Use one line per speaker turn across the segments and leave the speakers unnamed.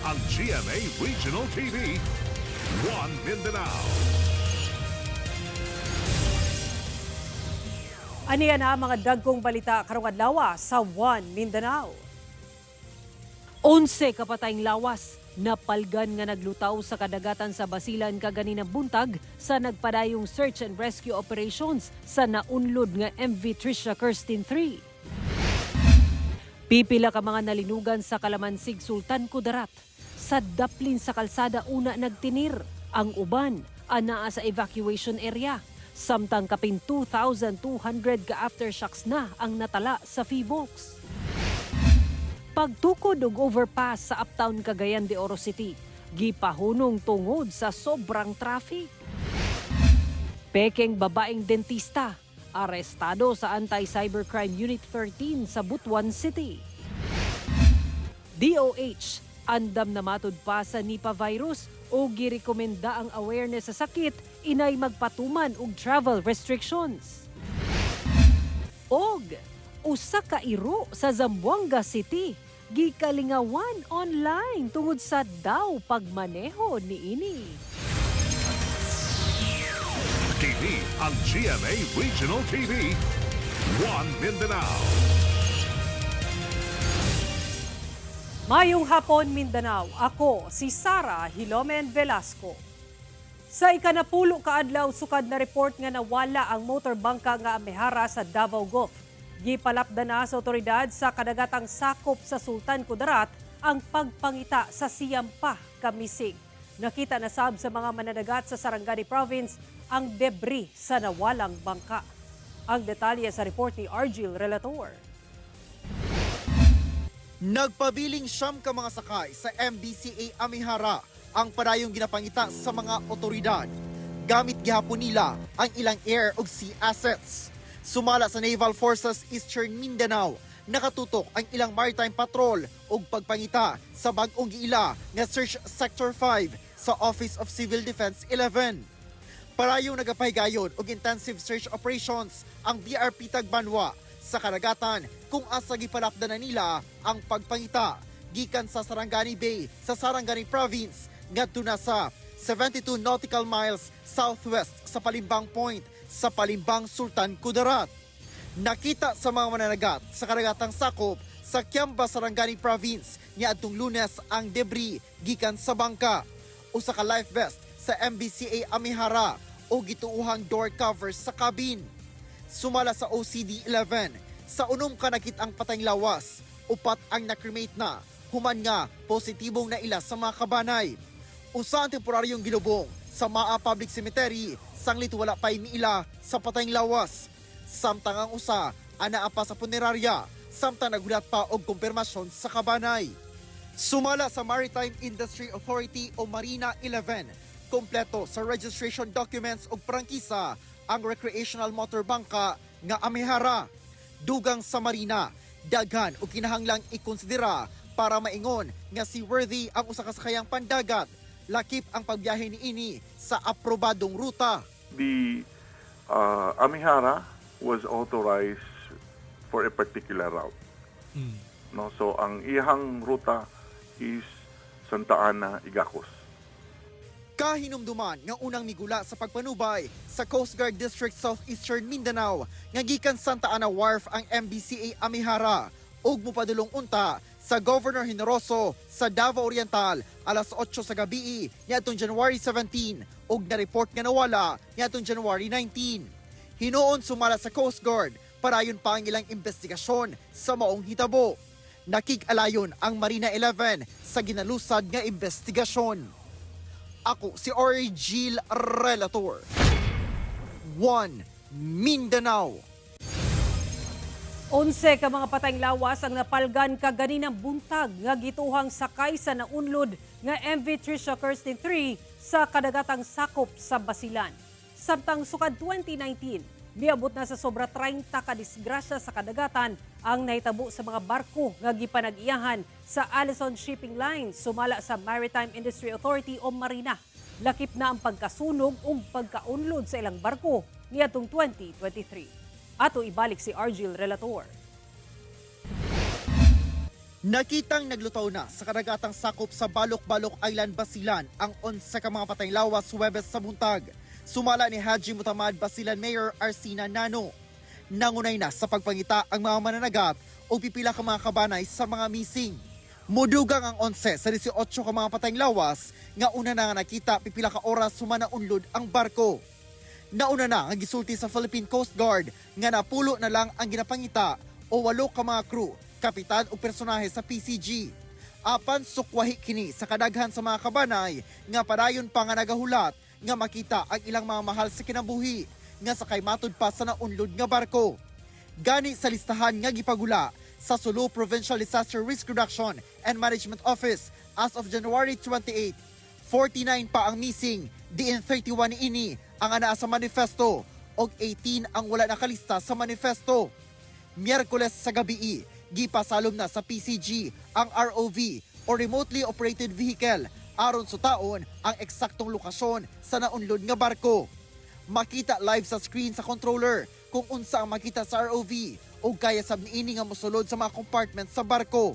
ang GMA Regional TV, One Mindanao.
Aniya na mga dagkong balita karong adlaw sa One Mindanao. 11 kapatayng lawas napalgan nga naglutaw sa kadagatan sa Basilan kaganinang buntag sa nagpadayong search and rescue operations sa naunlod nga MV Tricia Kirsten 3. Pipila ka mga nalinugan sa Kalamansig, Sultan Kudarat. Sa daplin sa kalsada una nagtinir, ang uban anaa sa evacuation area. Samtang kapin 2,200 ka aftershocks na ang natala sa Phivolcs. Pagtukod og overpass sa Uptown Cagayan de Oro City, gipahunong tungod sa sobrang traffic. Pekeng babaeng dentista, arestado sa Anti-Cybercrime Unit 13 sa Butuan City. DOH, andam na matud pa sa Nipah virus o girekomenda ang awareness sa sakit inay magpatuman og travel restrictions. Og usa ka iro sa Zamboanga City gikalingawan online tungod sa daw pagmaneho niini.
Kini ang GMA Regional TV, One Mindanao.
Mayong hapon Mindanao, ako si Sara Hilomen Velasco. Sa ikanapulo kaadlaw sukad na report nga nawala ang motorbangka nga amehara sa Davao Gulf. Gipalapda na sa otoridad sa kadagatang sakop sa Sultan Kudarat ang pagpangita sa siyampa ka missing. Nakita na sab sa mga mananagat sa Sarangani Province ang debris sa nawalang bangka. Ang detalye sa report ni Argil Relator.
Nagpabiling siyam ka mga sakay sa MBCA Amihara ang padayong ginapangita sa mga otoridad. Gamit gihapon nila ang ilang air ug sea assets. Sumala sa Naval Forces Eastern Mindanao, nakatutok ang ilang maritime patrol ug pagpangita sa bag-ong giila nga Search Sector 5 sa Office of Civil Defense 11. Parayong nagapahigayon og intensive search operations ang BRP Tagbanwa sa karagatan kung asa gipalapdan na nila ang pagpangita gikan sa Sarangani Bay sa Sarangani Province ngadto na sa 72 nautical miles southwest sa Palimbang Point sa Palimbang, Sultan Kudarat. Nakita sa mga mananagat sa karagatang sakop sa Kiamba, Sarangani Province niadtong Lunes ang debris gikan sa bangka. Usa ka life vest sa MBCA Amihara o gituuhang door covers sa cabin. Sumala sa OCD-11, sa unom ka nakitang patayng lawas, upat ang nakremate na, human nga positibong naila sa mga kabanay. Usa ang temporaryong gilubong sa Maa Public Cemetery, sanglit wala pa'y miila sa patayng lawas. Samtang ang usa, anaa pa sa punerarya, samtang nagulat pa og kumpirmasyon sa kabanay. Sumala sa Maritime Industry Authority o Marina 11, kompleto sa registration documents ug prangkisa ang recreational motor bangka nga Amihara. Dugang sa Marina, daghan o kinahanglang ikonsidera para maingon nga si worthy ang usa ka sakayang pandagat. Lakip ang pagbiyahe ni ini sa aprobadong ruta.
The Amihara was authorized for a particular route. No, so ang iyang ruta is Santa Ana, Igacos.
Kahinumduman nga unang migula sa pagpanubay sa Coast Guard District Southeastern Mindanao nga gikan Santa Ana Wharf ang MBCA Amihara ug mopadulong unta sa Governor Generoso sa Davao Oriental alas 8 sa gabi niadtong January 17 ug na-report nga nawala niadtong January 19. Hinuon sumala sa Coast Guard parayon pa ang ilang investigasyon sa maong hitabo. Nakig-alayon ang Marina 11 sa ginalusad nga investigasyon. Ako si Argil Relator. One Mindanao.
11 ka mga patayng lawas ang napalgan kaganinang buntag nga gituhang sakay sa naunlod nga MV Tricia Kirsten 3 sa kadagatang sakop sa Basilan. Samtang sukad 2019, miabot na sa sobra 30 ka disgrasya sa kadagatan ang nahitabo sa mga barko nga gipanag-iyahan sa Allison Shipping Line sumala sa Maritime Industry Authority o Marina. Lakip na ang pagkasunog o pagkaunlod sa ilang barko niadtong 2023. Ato ibalik si Argil Relator.
Nakitang naglutaw na sa kadagatang sakop sa Balok-Balok Island, Basilan ang 11 ka mga patayng lawas Huwebes sa buntag. Sumala ni Haji Mutamad Basilan Mayor Arsina Nano. Nangunay na sa pagpangita ang mga mananagat o pipila ka mga kabanay sa mga missing. Mudugang ang 11 sa 18 ka mga patayng lawas nga una na nga nakita pipila ka oras sumanaunlod ang barko. Nauna na ang gisulti sa Philippine Coast Guard nga napulo na lang ang ginapangita o 8 ka mga crew, kapitan o personahe sa PCG. Apan sukwahi kini sa kadaghan sa mga kabanay nga padayon pa nga nagahulat nga makita ang ilang mga mahal sa kinabuhi nga sakay matud pa sa naunlod nga barko. Gani sa listahan nga gipagula sa Sulu Provincial Disaster Risk Reduction and Management Office as of January 28, 49 pa ang missing, diin 31 ini ang anaa sa manifesto og 18 ang wala nakalista sa manifesto. Miyerkules sa gabi, gipasalom na sa PCG ang ROV o Remotely Operated Vehicle aron sutaon ang eksaktong lokasyon sa naunlod nga barko. Makita live sa screen sa controller kung unsa ang makita sa ROV o kaya sab niini nga mosulod sa mga compartment sa barko.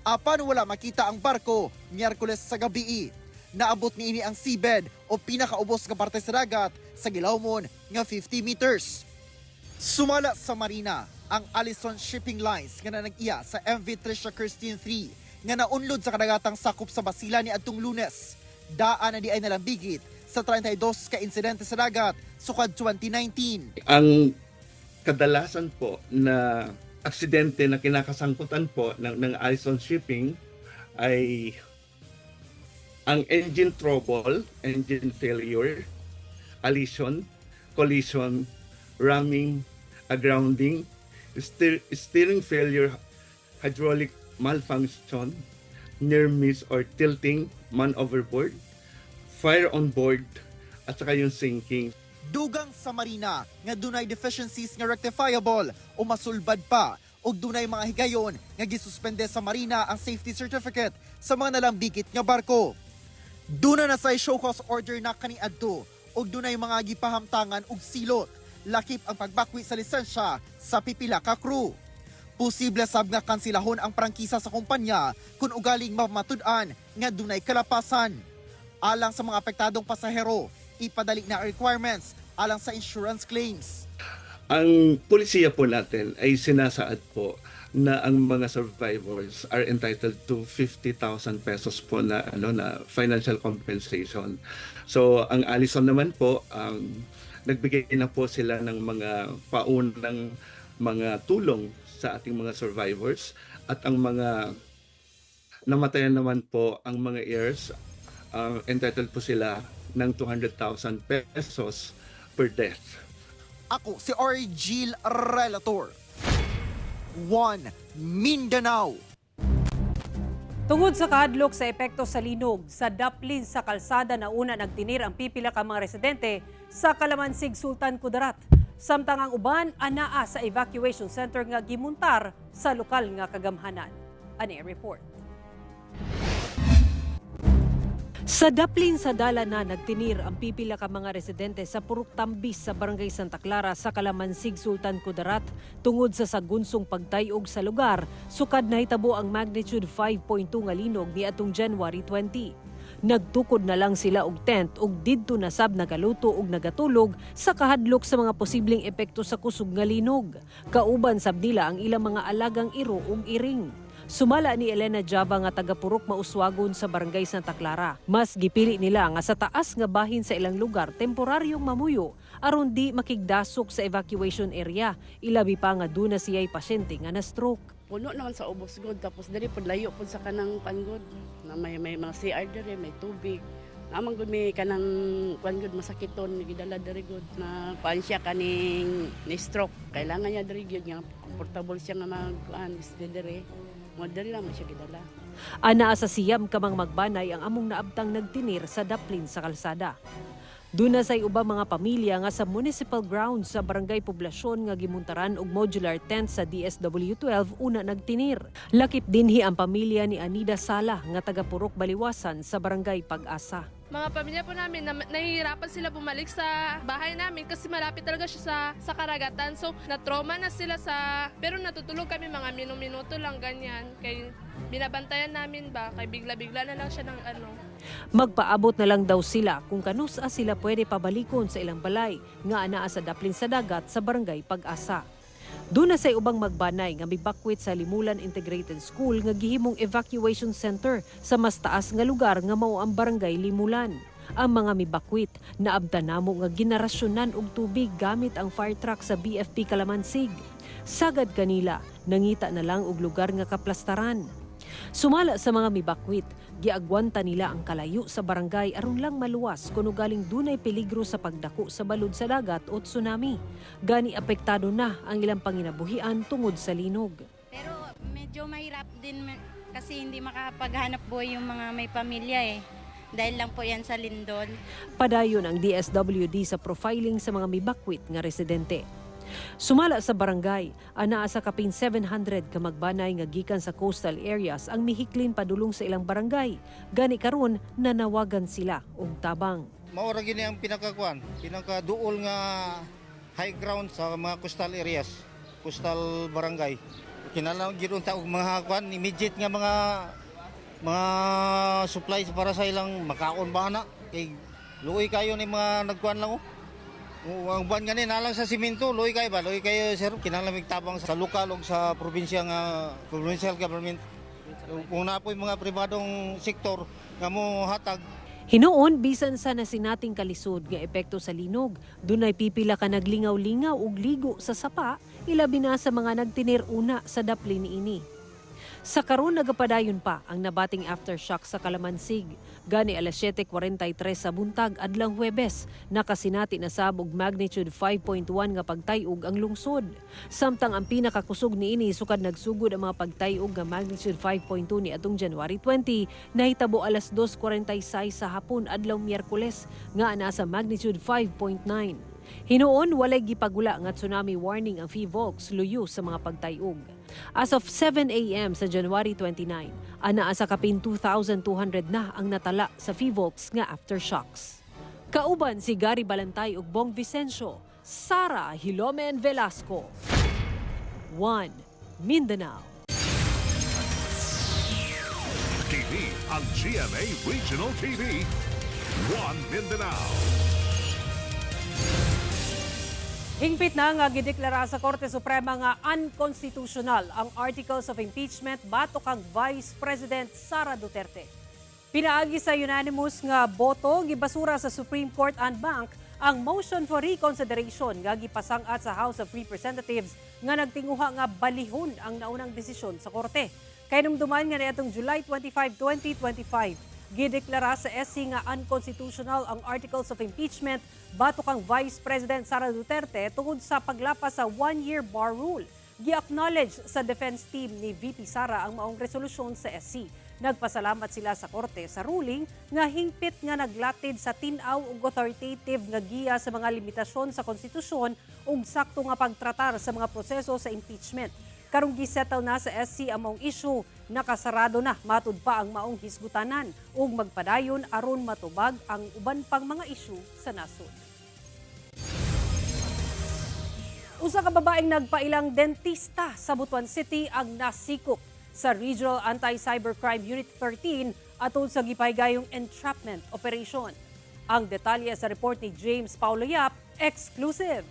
Apan wala makita ang barko, Miyerkules sa gabi, naabot niini ang seabed o pinakaubos nga parte sa dagat sa gilawmon nga 50 meters. Sumala sa marina ang Allison Shipping Lines nga nanag-iya sa MV Tricia Kirstine 3 nga naunlod sa kadagatang sakop sa Basilan ni adtong Lunes. Daan na di ay nalambigit sa 32 ka insidente sa dagat sukad 2019.
Ang kadalasan po na aksidente na kinakasangkutan po ng Allison Shipping ay ang engine trouble, engine failure, collision, ramming, agrounding, steering failure, hydraulic malfunction, near miss or tilting, man overboard, fire on board, at saka yung sinking.
Dugang sa marina nga dunay deficiencies nga rectifiable o masulbad pa o dunay mga higayon nga gisuspende sa marina ang safety certificate sa mga nalambigit nga barko. Duna na sa show cause order na kaniadto o dunay mga gipahamtangan og silot, lakip ang pagbakwi sa lisensya sa pipila ka crew. Posible sab nga kansilahon ang prangkisa sa kumpanya kung ugaling mamatud-an nga dunay kalapasan. Alang sa mga apektadong pasahero, ipadali na requirements alang sa insurance claims.
Ang pulisiya po natin ay sinasaad po na ang mga survivors are entitled to 50,000 pesos po na financial compensation. So ang Allison naman po nagbigay na po sila ng mga paunang mga tulong sa ating mga survivors at ang mga namatayan naman po ang mga heirs entitled po sila ng 200,000 pesos per death.
Ako si Orgil Relator. 1 Mindanao.
Tungod sa kahadlok sa epekto sa linog, sa Daplin sa kalsada na una nagtinir ang pipila ka mga residente sa Kalamansig, Sultan Kudarat. Samtang ang uban anaa sa evacuation center nga gimuntar sa lokal nga kagamhanan. Ani report. Sa Daplin sa dala na nagtinir ang pipila ka mga residente sa Purok Tambis sa Barangay Santa Clara sa Kalamansig, Sultan Kudarat tungod sa sagunsong pagtayog sa lugar, sukad nahitabo ang magnitude 5.2 nga linog niadtong January 20. Nagtukod na lang sila og tent ug didto na sab nagaluto ug nagatulog sa kahadlok sa mga posibleng epekto sa kusog nga linog. Kauban sab nila ang ilang mga alagang iro ug iring. Sumala ni Elena Jaba nga taga Purok Mauswagon sa Barangay Santa Clara. Mas gipili nila nga sa taas nga bahin sa ilang lugar temporaryong mamuyo aron di makigdasok sa evacuation area. Ilabi pa nga duna siya'y pasyente nga na-stroke.
Puno naman sa ubos god, tapos dali po layo po sa kanang pangod. Na may mga CR dere, may tubig. Naman gud may kanang pangod masakiton, gidala dere god na paan siya kaning ni stroke. Kailangan niya dere gyud nga comfortable siya nga mag-an dere. Modern lang siya gidala.
Anaa sa siyam kamang magbanay ang among naabtang nagtinir sa Daplin sa kalsada. Duna say ubang mga pamilya nga sa municipal grounds sa Barangay Poblasyon nga gimuntaran og modular tent sa DSW12 una nagtinir. Lakip dinhi ang pamilya ni Anida Sala nga taga Purok Baliwasan sa Barangay Pag-asa.
mga pamilya po namin, nahihirapan sila bumalik sa bahay namin kasi malapit talaga siya sa karagatan. So, na-trauma na sila pero natutulog kami mga minuto lang ganyan. Kaya binabantayan namin ba, kaya bigla-bigla na lang siya ng
Magpaabot na lang daw sila kung kanusa sila pwede pabalikon sa ilang balay nga anaa sa daplin sa dagat sa barangay Pag-asa. Doon na say ubang magbanay nga mibakwit sa Limulan Integrated School nga gihimong evacuation center sa mas taas nga lugar nga mao ang barangay Limulan. Ang mga mibakwit naabdan namo nga ginarasyonan og tubig gamit ang fire truck sa BFP Kalamansig. Sagad kanila nangita na lang og lugar nga kaplastaran. Sumala sa mga mibakwit, giagwanta nila ang kalayo sa barangay aron lang maluwas kuno galing dunay peligro sa pagdako sa balod sa dagat o tsunami. Gani apektado na ang ilang panginabuhian tungod sa linog.
Pero medyo mahirap din kasi hindi makapaghanap buhay yung mga may pamilya Dahil lang po yan sa lindol.
Padayon ang DSWD sa profiling sa mga mibakwit nga residente. Sumala sa barangay, anaa sa kapin 700 ka magbanay nga gikan sa coastal areas ang mihiklin padulong sa ilang barangay. Gani karon nanawagan sila og tabang.
Maura gini ang pinakaduol nga high ground sa mga coastal areas, coastal barangay. Kinahanglan gyud ta og mga immediate nga mga supplies para sa ilang makaon ba na kay luoy kayo ni mga nagkuan lang ang buwan nga nalang sa simento, luoy kayo sir, kinahanglan tabang sa lokal o sa probinsya nga provincial government. Kung na po yung mga pribadong sektor nga mo hatag.
Hinuon bisan sa nasinating kalisod nga epekto sa linog, dunay pipila ka naglingaw-lingaw ug ligo sa sapa, ilabi na sa mga nagtinir una sa daplin niini. Sa karon nagapadayon pa ang nabating aftershock sa Kalamansig. Gani alas 7:43 sa buntag adlang Huwebes, nakasinati na sabog magnitude 5.1 nga pagtayog ang lungsod. Samtang ang pinakakusog niini sukad nagsugod ang mga pagtayog nga magnitude 5.2 ni atong January 20, nahitabo alas 2:46 sa hapon adlaw Miyerkules nga ana sa magnitude 5.9. Hinuon walay gipagula nga tsunami warning ang PHIVOLCS luyo sa mga pagtayog. As of 7 a.m. sa January 29, anaa sa kapin 2,200 na ang natala sa PHIVOLCS nga aftershocks. Kauban si Gary Balantay ug Bong Vicencio, Sara Hilomen Velasco. 1 Mindanao.
TV ang GMA Regional TV. 1 Mindanao.
Hingpit na nga gideklara sa Korte Suprema nga unconstitutional ang Articles of Impeachment batok kang Vice President Sara Duterte. Pinaagi sa unanimous nga boto gibasura sa Supreme Court and Bank ang motion for reconsideration nga gipasang-at sa House of Representatives nga nagtinguha nga balihon ang naunang desisyon sa Korte. Kay numduman nga niadtong July 25, 2025, gideklara sa SC nga unconstitutional ang Articles of Impeachment batok kang Vice President Sara Duterte tungod sa paglapas sa one-year bar rule. Gi-acknowledge sa defense team ni VP Sara ang maong resolusyon sa SC. Nagpasalamat sila sa Korte sa ruling nga hingpit nga naglatid sa tinaw ug authoritative nga giya sa mga limitasyon sa konstitusyon ug sakto nga pagtratar sa mga proseso sa impeachment. Karong gisettle na sa SC ang maong issue, nakasarado na matud pa ang maong hisgutanan ug magpadayon aron matubag ang uban pang mga issue sa nasod. Usa ka babaeng nagpailang dentista sa Butuan City ang nasikop sa Regional Anti-Cybercrime Unit 13 atol sa gipahigayong entrapment operation. Ang detalye sa report ni James Paulo Yap, exclusive.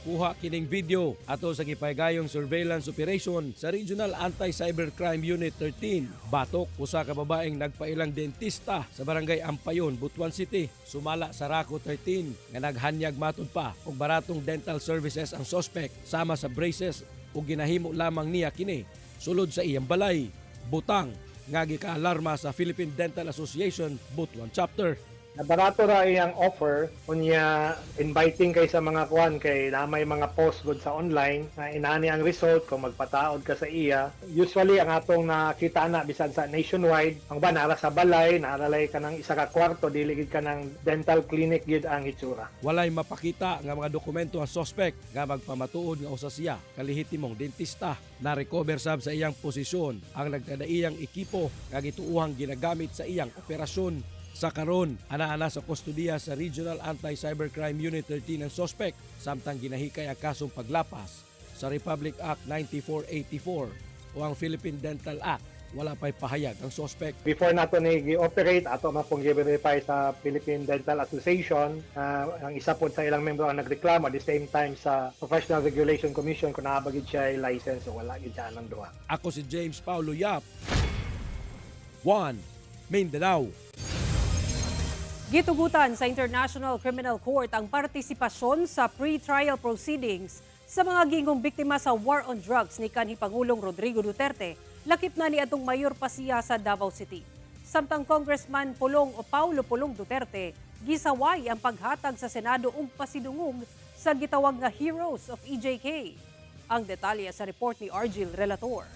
Kuha kining video ato sa gipahigayong surveillance operation sa Regional Anti-Cybercrime Unit 13. Batok usa ka babaeng nagpailang dentista sa Barangay Ampayon, Butuan City. Sumala sa Rako 13 nga naghanyag matud pa og baratong dental services ang suspect sama sa braces ug ginahimo lamang niya kini sulod sa iyang balay. Butang nga gikaalarma sa Philippine Dental Association Butuan Chapter.
Barato ra iyang offer unya inviting kay sa mga kuan kay na may mga post good sa online na inani ang result kung magpataod ka sa iya. Usually ang atong nakita na bisan sa nationwide ang ba nara sa balay naaralay ka ng isa ka kwarto dili gid ka ng dental clinic gid ang itsura.
Walay mapakita nga mga dokumento ang suspect nga magpamatuod nga usa siya kalihitimong dentista. Na-recover sab sa iyang posisyon ang nagdadaiyang ekipo nga gituuhang ginagamit sa iyang operasyon. Sa karon, ana-ana sa kustudiya sa Regional Anti-Cybercrime Unit 13 ang suspect samtang ginahikay ang kasong paglapas sa Republic Act 9484 o ang Philippine Dental Act. Wala pa'y pahayag ang suspect.
Before nato ni gi-operate ato na pong gi-verify sa Philippine Dental Association, ang isa po sa ilang membro ang nagreklamo at the same time sa Professional Regulation Commission kung nakabagid siya ay license o wala gid siya ng duha.
Ako si James Paulo Yap. 1. Mindanao.
Gitugutan sa International Criminal Court ang partisipasyon sa pre-trial proceedings sa mga gingong biktima sa war on drugs ni kanhi Pangulong Rodrigo Duterte, lakip na ni atong mayor pa siya sa Davao City. Samtang Congressman Paulo Pulong Duterte, gisaway ang paghatag sa Senado og pasidungog sa gitawag nga Heroes of EJK. Ang detalye sa report ni Argil Relator.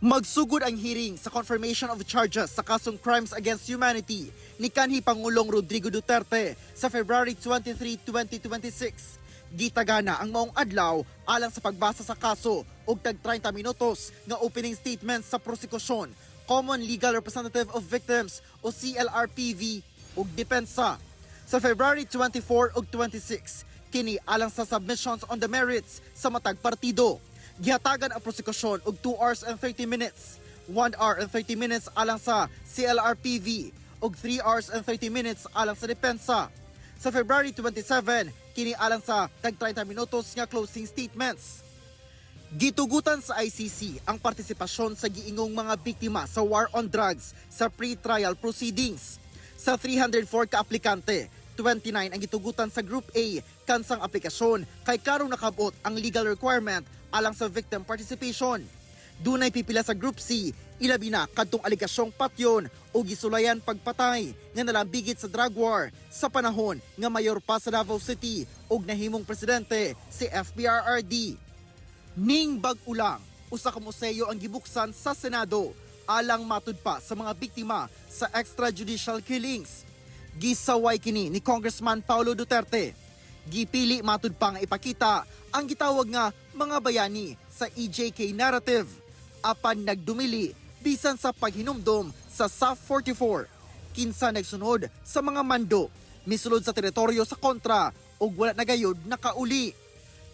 Magsugod ang hearing sa confirmation of charges sa kasong crimes against humanity ni kanhi Pangulong Rodrigo Duterte sa February 23, 2026. Gitagana ang maong adlaw alang sa pagbasa sa kaso ug tag 30 minutos nga opening statement sa prosekusyon, Common Legal Representative of Victims o CLRPV ug depensa. Sa February 24 ug 26, kini alang sa submissions on the merits sa matag partido. Gihatagan ang prosekusyon og 2 hours and 30 minutes, 1 hour and 30 minutes alang sa CLRPV og 3 hours and 30 minutes alang sa depensa. Sa February 27, kini alang sa tag 30 minutos nga closing statements. Gitugutan sa ICC ang partisipasyon sa giingong mga biktima sa war on drugs sa pre-trial proceedings. Sa 304 ka aplikante, 29 ang gitugutan sa Group A kansang aplikasyon kay karong nakabot ang legal requirement alang sa victim participation. Dunay pipila sa Group C, ilabi na kadtong aligasyong patyon o gisulayan pagpatay nga nalambigit sa drug war sa panahon nga mayor pa sa Davao City ug nahimong presidente si FPRRD. Ning bag-ulang, usa ka museo ang gibuksan sa Senado alang matud pa sa mga biktima sa extrajudicial killings. Gisaway kini ni Congressman Paulo Duterte. Gipili matud pa nga ipakita ang gitawag nga mga bayani sa EJK narrative apan nagdumili bisan sa paghinumdom sa SAF 44. Kinsa nagsunod sa mga mando, misulod sa teritoryo sa kontra ug wala na gayud nakauli.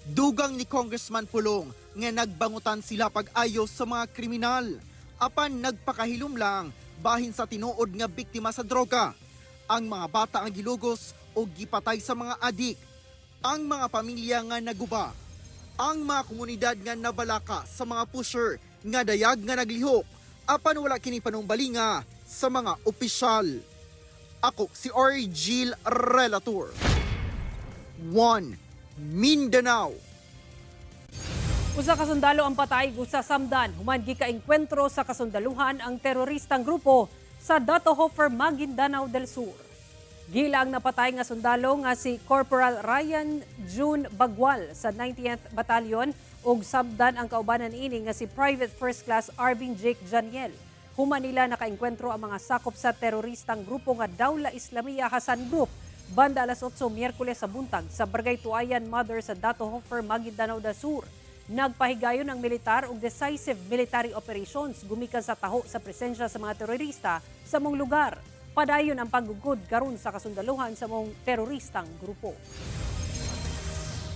Dugang ni Congressman Pulong nga nagbangutan sila pag-ayos sa mga kriminal apan nagpakahilom lang bahin sa tinuod nga biktima sa droga. Ang mga bata ang gilugos o gipatay sa mga adik. Ang mga pamilya nga naguba. Ang mga komunidad nga nabalaka sa mga pusher nga dayag nga naglihok apan wala kini panumbalinga sa mga opisyal. Ako si Argil Relator. 1. Mindanao.
Usa ka sundalo ang patay sa Samdan. Human gika-enkwentro sa kasundaluhan ang teroristang grupo sa Datohofer, Maguindanao del Sur. Gila ang napatay nga sundalo nga si Corporal Ryan June Bagwal sa 90th Battalion ug Samdan ang kaubanan ini nga si Private First Class Arvin Jake Janiel. Human nila nakaengkwentro ang mga sakop sa teroristang grupo nga Dawla Islamiyah Hasan Group banda alas 8 Miyerkules sa buntag sa Barangay Tuayan Mother sa Datohofer, Maguindanao del Sur. Nagpahigayon ang militar og decisive military operations gumikan sa taho sa presensya sa mga terorista sa mong lugar. Padayon ang paggugod karon sa kasundaluhan sa mong teroristang grupo.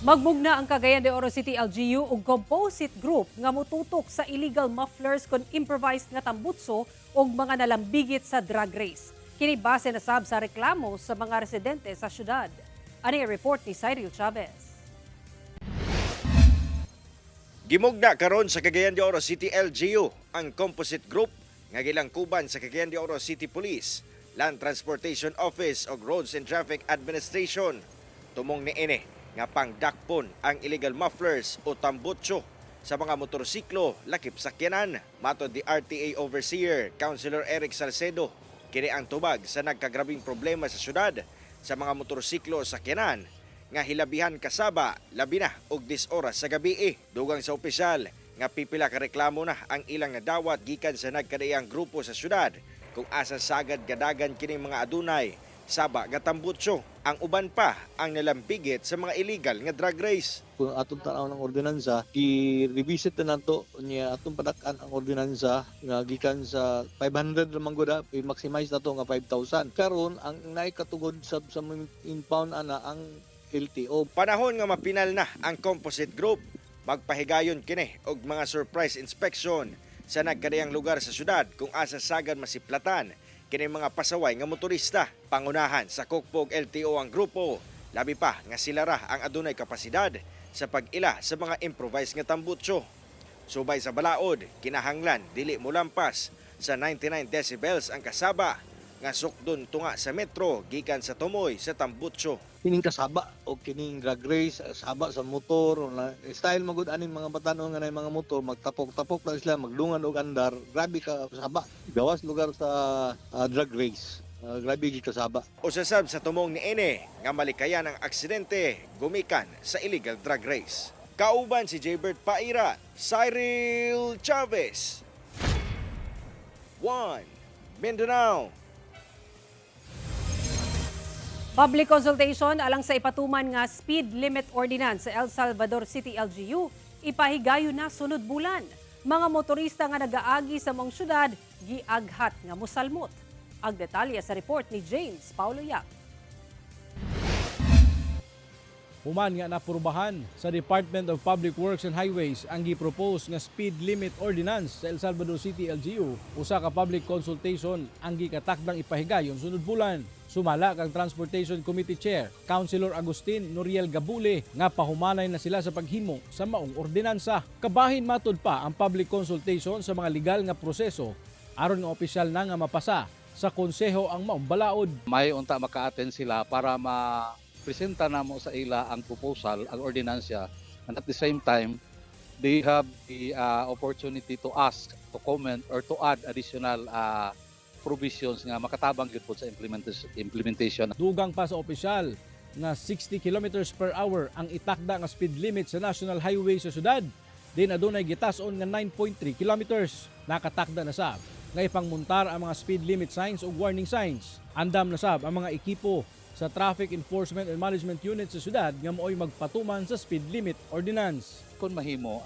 Magmugna ang Cagayan de Oro City LGU ug composite group nga motutok sa illegal mufflers kon improvised nga tambutso ug mga nalambigit sa drag race. Kini base na sab sa reklamo sa mga residente sa syudad. Ani report ni Cyril Chavez.
Gimugna karon sa Cagayan de Oro City LGU ang composite group nga gilangkuban sa Cagayan de Oro City Police, Land Transportation Office ug Roads and Traffic Administration. Tumong niini nga pangdakpon ang illegal mufflers o tambutso sa mga motorsiklo lakip sakyanan. Matod di RTA Overseer Councilor Eric Salcedo, Kini ang tubag sa nagkagrabing problema sa syudad sa mga motorsiklo sa sakyanan nga hilabihan kasaba labi na og 10 oras sa gabi. Dugang sa opisyal nga pipila ka reklamo na ang ilang nadawat gikan sa nagkadaiyang grupo sa syudad kung asa sagad gadagan kining mga adunay saba nga tambutso. Ang uban pa ang nalambigit sa mga illegal nga drag race.
Kung atong tanaw ng ordinansa, i-revisit na nato niya atong padakan ang ordinansa nga gikan sa 500 lamang gud i-maximize nato nga 5,000. Karon ang naikatugod sa impound ana ang LTO.
Panahon nga mapinal na ang composite group, magpahigayon kini og mga surprise inspection sa nagkadayang lugar sa syudad kung asa sagad masiplatan kini mga pasaway nga motorista. Pangunahan sa Kukpog LTO ang grupo, labi pa nga sila ra ang adunay kapasidad sa pag-ila sa mga improvised nga tambutso. Subay sa balaod, kinahanglan dili molampas sa 99 decibels ang kasaba nga sukdon tunga sa metro gikan sa tumoy sa tambutso.
Kining kasaba o kining drag race, saba sa motor, na style magud aning mga batanon nga nay mga motor, magtapok-tapok na sila, magdungan og andar, grabe ka kasaba. Gawas lugar sa drag race. Grabe gid kasaba.
Usasab sa tumong ni Ene nga malikayan ang aksidente gumikan sa illegal drag race. Kauban si Jaybert Paira, Cyril Chavez. 1 Mindanao.
Public consultation alang sa ipatuman nga speed limit ordinance sa El Salvador City LGU ipahigayon na sunod bulan. Mga motorista nga nagaagi sa mong syudad giaghat nga mosalmot. Ang detalye sa report ni James Paulo Yap.
Human nga napurbahan sa Department of Public Works and Highways ang gipropose nga speed limit ordinance sa El Salvador City LGU. Usa ka public consultation ang gikatakdang ipahigayon sunod bulan. Sumala kang Transportation Committee Chair, Councilor Agustin Noriel Gabule nga pahumanay na sila sa paghimo sa maong ordinansa. Kabahin matud pa ang public consultation sa mga legal nga proseso aron nga opisyal na nga mapasa sa konseho ang maong balaod.
May unta maka-attend sila para presenta namo sa ila ang proposal, ang ordinansya, and at the same time, they have the opportunity to ask, to comment, or to add additional provisions nga makatabang gyud po sa implementation.
Dugang pa sa opisyal na 60 kilometers per hour ang itakda nga speed limit sa national highway sa syudad. Din adunay gitas-on nga 9.3 kilometers. Nakatakda na sab nga ipangmuntar ang mga speed limit signs o warning signs. Andam na sab ang mga ekipo sa Traffic Enforcement and Management Unit sa syudad nga mooy magpatuman sa speed limit ordinance.
Kung mahimo,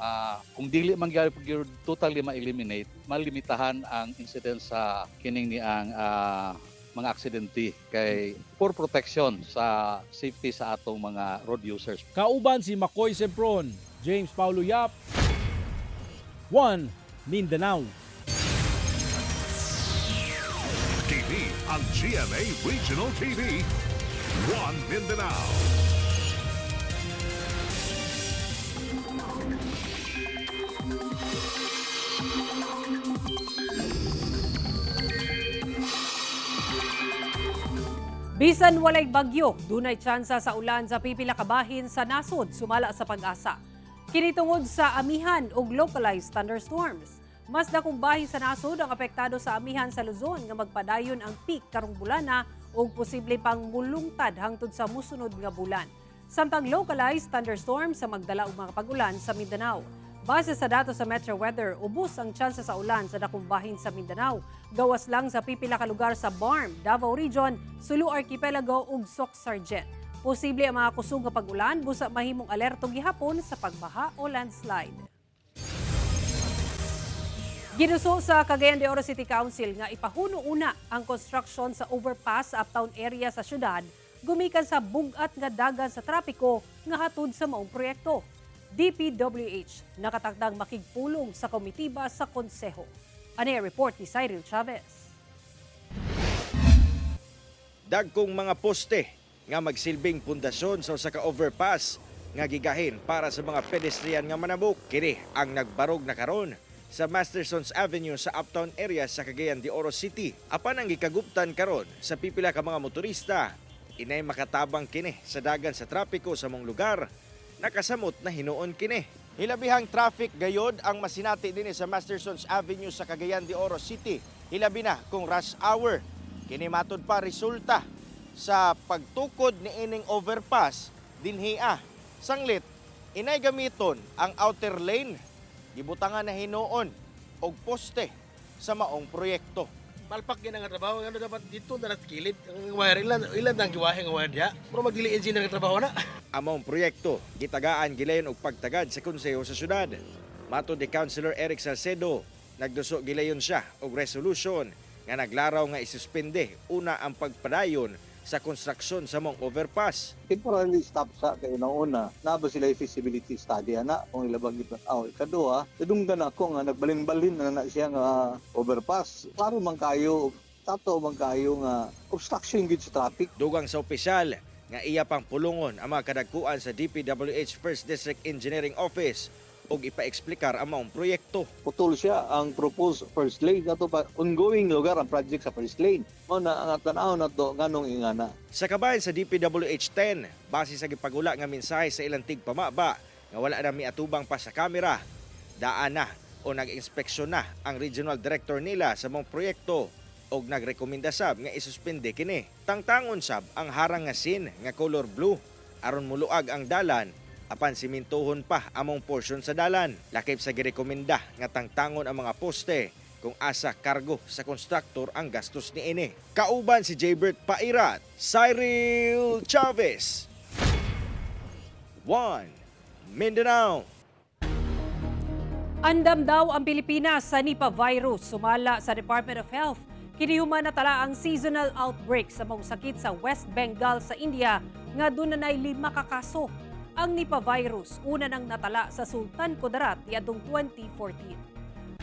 kung dili man gyud totally ma-eliminate, malimitahan ang incident sa kining ni ang mga aksidente kay for protection sa safety sa atong mga road users.
Kauban si Makoy Sempron, James Paulo Yap, 1 Mindanao.
TV ang GMA Regional TV. 1 Mindanao.
Bisan walay bagyo, dunay tsansa sa ulan sa pipila ka bahin sa nasod sumala sa Pag-asa. Kini tungod sa amihan ug localized thunderstorms. Mas dakong bahin sa nasod ang apektado sa amihan sa Luzon nga magpadayon ang peak karong bulana ug posible pang mulungtad hangtod sa musunod nga bulan. Samtang localized thunderstorms sa magdala og mga pag-ulan sa Mindanao. Base sa datos sa Metro Weather, ubos ang tsansa sa ulan sa dakong bahin sa Mindanao. Gawas lang sa pipila ka lugar sa Barm, Davao Region, Sulu Archipelago ug Soc Sargent. Posible ang mga kusog nga pag-ulan busa mahimong alerto gihapon sa pagbaha o landslide. Ginuso sa Cagayan de Oro City Council nga ipahuno una ang construction sa overpass sa uptown area sa syudad gumikan sa bugat nga dagan sa trapiko nga hatud sa maong proyekto. DPWH nakatakdang makigpulong sa komitiba sa konseho. Ani report ni Cyril Chavez.
Dagkong mga poste nga magsilbing pundasyon sa usa ka overpass nga gigahin para sa mga pedestrian nga manabok. Kini ang nagbarog na karon sa Mastersons Avenue sa uptown area sa Cagayan de Oro City. Apan ang gikaguptan karon sa pipila ka mga motorista, inay makatabang kini sa dagan sa trapiko sa mong lugar. Nakasamot na hinuon kini. Hilabihang traffic gayod ang masinati dinhi sa Mastersons Avenue sa Cagayan de Oro City. Hilabi na kung rush hour. Kini matud pa resulta sa pagtukod ni ining overpass dinhiya. Sanglit, inay gamiton ang outer lane, gibutangan na hinuon og poste sa maong proyekto.
Palpak yun ang trabaho, ano dapat dito na kilid. Ang wire, ilan ang giwahe ang wire diya. Pero magdili engineer ang trabaho na.
Among proyekto, gitagaan gilayon og pagtagad sa konseho sa syudad. Matod ni Councilor Eric Salcedo, nagduso gilayon siya og resolution nga naglaraw nga isuspende una ang pagpadayon sa konstruksyon sa mong overpass.
Temporarily stop sa kay una na ba sila feasibility study ana kung ilabang gid aw ikaduha dudunggan ako nga nagbalin-balin na siya nga overpass klaro man kayo tato man kayo nga obstruction gid sa traffic.
Dugang sa opisyal nga iya pang pulungon ang mga kadagkuan sa DPWH First District Engineering Office og ipaeksplikar ang maong proyekto.
Putol siya ang proposed first lane ato pa ongoing lugar ang project sa first lane. Mao na ang tan-aw nato nganong ingana.
Sa kabayan sa DPWH 10, base sa gipagula nga mensahe sa ilang tigpamaba nga wala na miatubang pa sa kamera, daan na o nag-inspeksyon na ang regional director nila sa mong proyekto og nagrekomenda sab nga isuspende kini. Tangtangon sab ang harang nga scene nga color blue aron muluag ang dalan apan simintuhon pa among portion sa dalan. Lakip sa girekomenda nga tangtangon ang mga poste kung asa kargo sa konstruktor ang gastos ni ini. Kauban si Jaybert Pairat, Cyril Chavez. 1 Mindanao.
Andam daw ang Pilipinas sa Nipah virus, sumala sa Department of Health. Kinihuman na tala ang seasonal outbreak sa mga sakit sa West Bengal sa India nga doon na 5 kakaso. Ang Nipah virus una nang natala sa Sultan Kudarat niadtong 2014.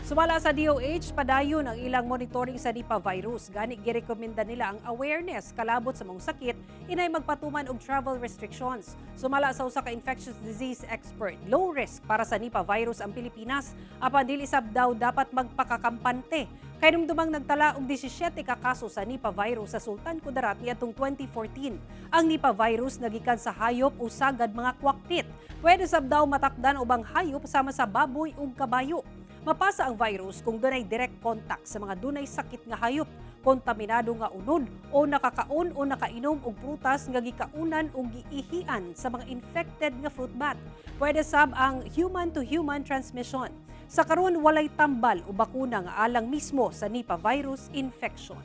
Sumala sa DOH, padayon ang ilang monitoring sa Nipah virus. Gani girekomenda nila ang awareness kalabot sa mga sakit, inay magpatuman og travel restrictions. Sumala sa usa ka infectious disease expert, low risk para sa Nipah virus ang Pilipinas, apan dili sab daw dapat magpakakampante. Kay dumdumang nagtala og 17 ka kaso sa Nipah virus sa Sultan Kudarat niadtong 2014. Ang Nipah virus nagikan sa hayop o sagad mga kwaktit. Pwede sab daw matakdan ubang hayop sama sa baboy ug kabayo. Mapasa ang virus kung dunay direct contact sa mga dunay sakit nga hayop, kontaminado nga unod o nakakaon o nakainom og prutas nga gikaunan o giihian sa mga infected nga fruit bat. Pwede sab ang human-to-human transmission. Sa karon walay tambal o bakuna nga alang mismo sa Nipah virus infection.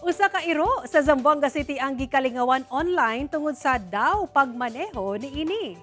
Usa ka iro sa Zamboanga City ang gikalingawan online tungod sa daw pagmaneho niini.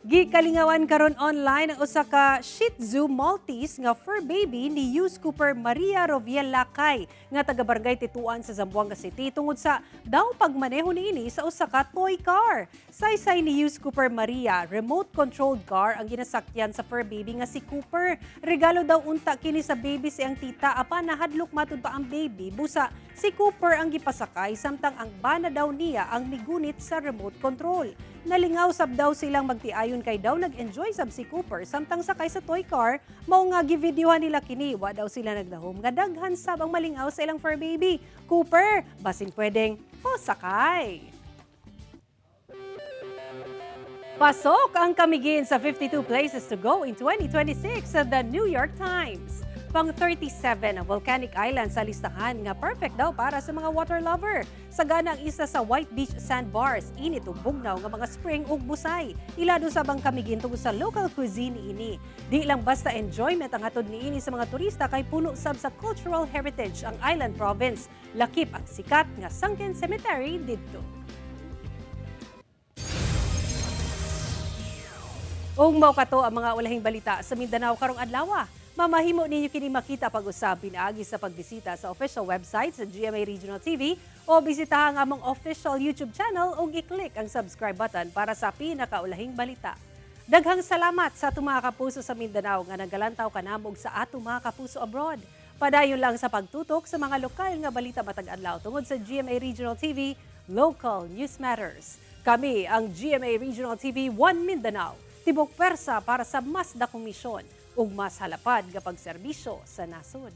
Gikalingawan karon online ang usa ka Shih Tzu Maltese nga fur baby ni Yus Cooper Maria Roviel Lakay nga taga-barangay Tituan sa Zamboanga City tungod sa daw pagmaneho niini sa usa ka toy car. Saysay ni Yus Cooper Maria, remote-controlled car ang ginasakyan sa fur baby nga si Cooper. Regalo daw unta kini sa baby siyang tita apan nahadlok matud pa ang baby busa si Cooper ang gipasakay samtang ang bana daw niya ang migunit sa remote control. Nalingaw sab daw silang magtiayon kay daw nag-enjoy sab si Cooper samtang sakay sa toy car, mao nga givideohan nila kini wa daw sila nagdahom nga daghan sab ang malingaw sa ilang fur baby. Cooper, basin pwedeng sakay. Pasok ang kamigin sa 52 places to go in 2026 sa The New York Times. Pang 37 ang volcanic island sa listahan nga perfect daw para sa mga water lover. Sagana ang isa sa White Beach Sandbars, init ug bugnaw nga mga spring ug busay. Ilado sa bang kamigin tungod sa local cuisine ini. Di lang basta enjoyment ang hatod niini sa mga turista kay puno sab sa cultural heritage ang island province. Lakip ang sikat nga sunken cemetery didto. Ug mao kato ang mga ulahing balita sa Mindanao karong adlaw. Mamahimo ninyo kini makita pag-usab pinaagi sa pagbisita sa official website sa GMA Regional TV o bisitahan ang among official YouTube channel o i-click ang subscribe button para sa pinakaulahing balita. Daghang salamat sa atong mga kapuso sa Mindanao nga nagalantaw kanamog sa atong mga kapuso abroad. Padayon lang sa pagtutok sa mga lokal nga balita matag adlaw tungod sa GMA Regional TV, Local News Matters. Kami ang GMA Regional TV 1 Mindanao, tibok pwersa para sa mas dakong misyon ug mas halapad nga pagserbisyo sa nasod.